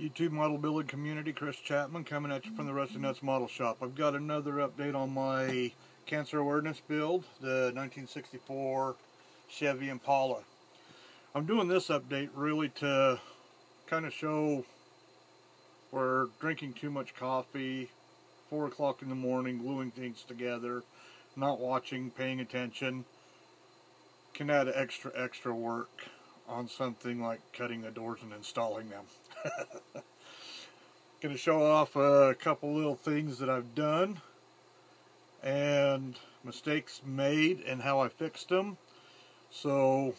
YouTube model building community, Chris Chapman coming at you from the Rusty Nuts Model Shop. I've got another update on my cancer awareness build, the 1964 Chevy Impala. I'm doing this update really to kind of show where drinking too much coffee, 4 o'clock in the morning, gluing things together, not watching, paying attention, can add extra work on something like cutting the doors and installing them. Going to show off a couple little things that I've done and mistakes made and how I fixed them. So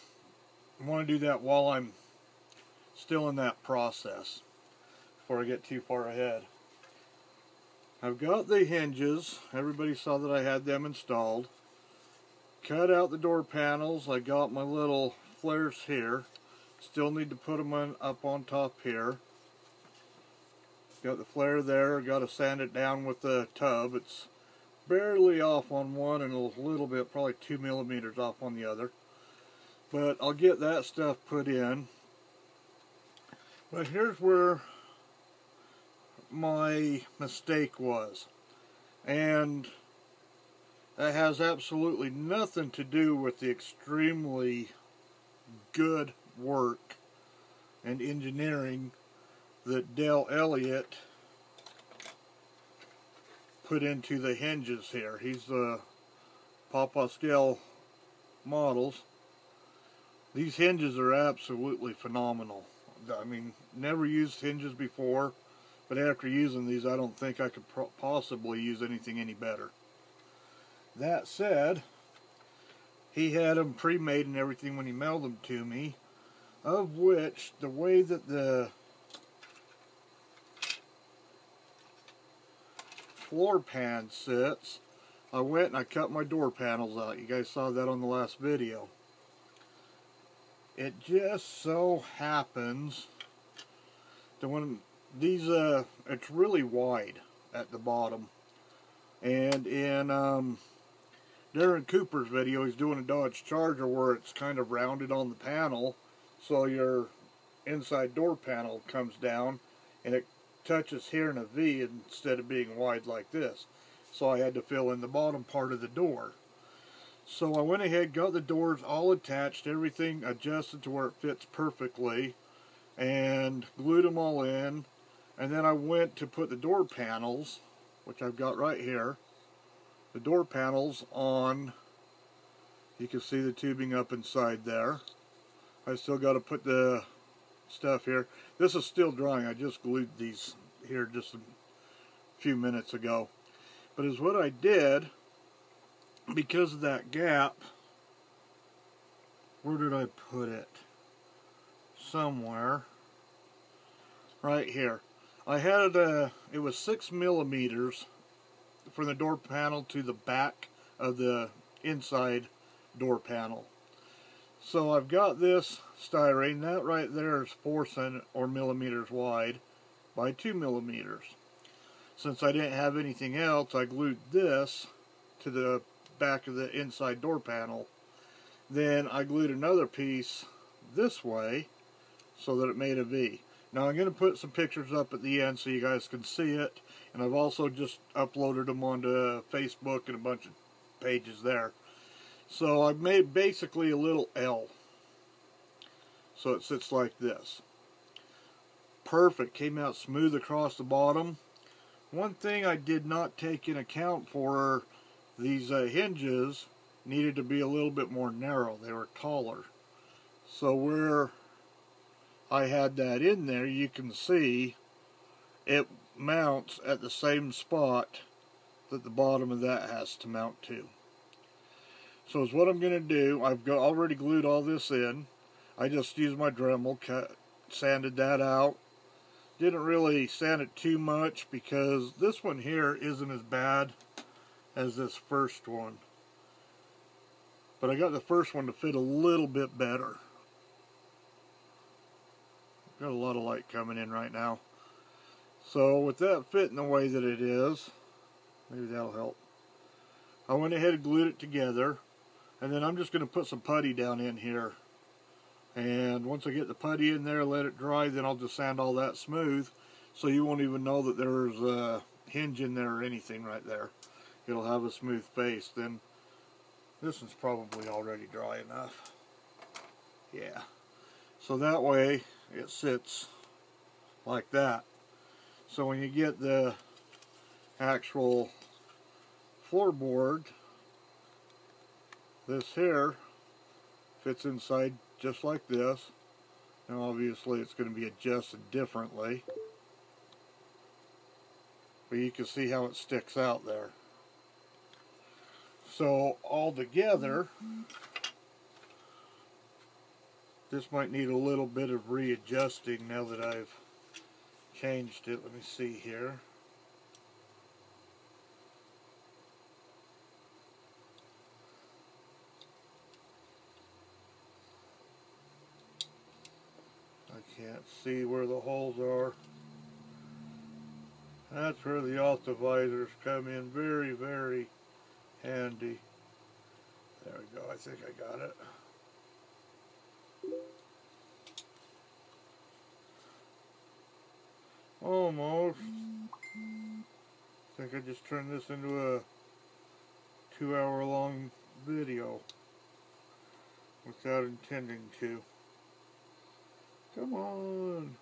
I want to do that while I'm still in that process before I get too far ahead. I've got the hinges. Everybody saw that I had them installed. Cut out the door panels. I got my little flares here. Still need to put them up on top here. Got the flare there. Got to sand it down with the tub. It's barely off on one and a little bit, probably 2 millimeters off on the other. But I'll get that stuff put in. But here's where my mistake was. And that has absolutely nothing to do with the extremely good work and engineering that Dale Elliott put into the hinges here. He's the Papa scale models. These hinges are absolutely phenomenal. I mean, never used hinges before, but after using these, I don't think I could possibly use anything any better. That said, he had them pre-made and everything when he mailed them to me, of which the way that the floor pan sits, I went and I cut my door panels out. You guys saw that on the last video. It just so happens that when these, it's really wide at the bottom. And in Darren Cooper's video, he's doing a Dodge Charger where it's kind of rounded on the panel, so your inside door panel comes down and it touches here in a V instead of being wide like this. So I had to fill in the bottom part of the door. So I went ahead, got the doors all attached, everything adjusted to where it fits perfectly, and glued them all in. And then I went to put the door panels, which I've got right here, the door panels on. You can see the tubing up inside there. I still got to put the stuff here. This is still drying. I just glued these here just a few minutes ago. But is what I did, because of that gap, where did I put it? Somewhere. Right here. I had it was 6 millimeters from the door panel to the back of the inside door panel. So I've got this styrene. That right there is 4 millimeters wide by 2 millimeters. Since I didn't have anything else, I glued this to the back of the inside door panel. Then I glued another piece this way so that it made a V. Now I'm going to put some pictures up at the end so you guys can see it, and I've also just uploaded them onto Facebook and a bunch of pages there. So I've made basically a little L. So it sits like this. Perfect. Came out smooth across the bottom. One thing I did not take in account for these hinges needed to be a little bit more narrow. They were taller. So where I had that in there, you can see it mounts at the same spot that the bottom of that has to mount to. So is what I'm going to do. I've already glued all this in. I just used my Dremel, sanded that out. Didn't really sand it too much because this one here isn't as bad as this first one. But I got the first one to fit a little bit better. Got a lot of light coming in right now. So with that fitting the way that it is, maybe that'll help. I went ahead and glued it together, and then I'm just going to put some putty down in here And once I get the putty in there, let it dry, then I'll just sand all that smooth, so you won't even know that there's a hinge in there or anything right there. It'll have a smooth face. Then this one's probably already dry enough. Yeah. So that way it sits like that. So when you get the actual floorboard, this here fits inside just like this. Now obviously it's going to be adjusted differently, but you can see how it sticks out there. So all together, this might need a little bit of readjusting now that I've changed it. Let me see here. I can't see where the holes are. That's where the alta visors come in very, very handy. There we go. I think I got it. Almost. I think I just turned this into a 2-hour-long video without intending to. Come on.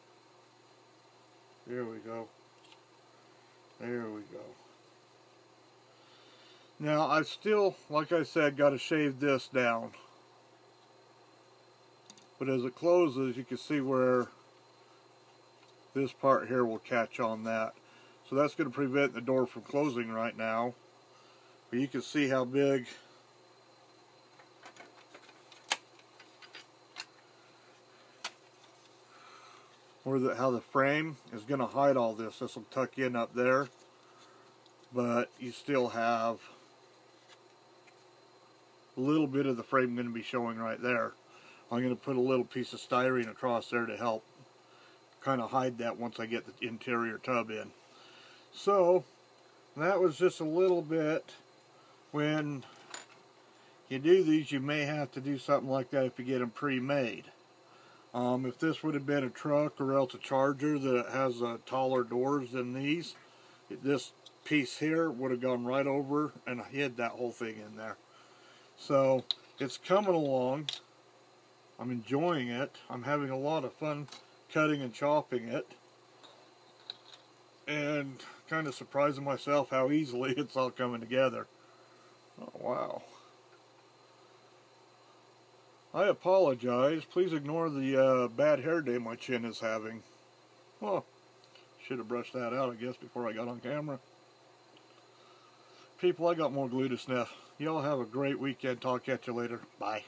There we go. There we go. Now I've still, like I said, got to shave this down. But as it closes, you can see where this part here will catch on that. So that's going to prevent the door from closing right now. But you can see how big how the frame is going to hide all this. This will tuck in up there, but you still have a little bit of the frame going to be showing right there. I'm going to put a little piece of styrene across there to help kind of hide that once I get the interior tub in. So that was just a little bit. When you do these, you may have to do something like that if you get them pre-made. If this would have been a truck or else a Charger that has taller doors than these, this piece here would have gone right over and hid that whole thing in there. So it's coming along. I'm enjoying it. I'm having a lot of fun cutting and chopping it, and kind of surprising myself how easily it's all coming together. Oh, wow. I apologize. Please ignore the bad hair day my chin is having. Well, should have brushed that out, I guess, before I got on camera. People, I got more glue to sniff. Y'all have a great weekend. Talk at you later. Bye.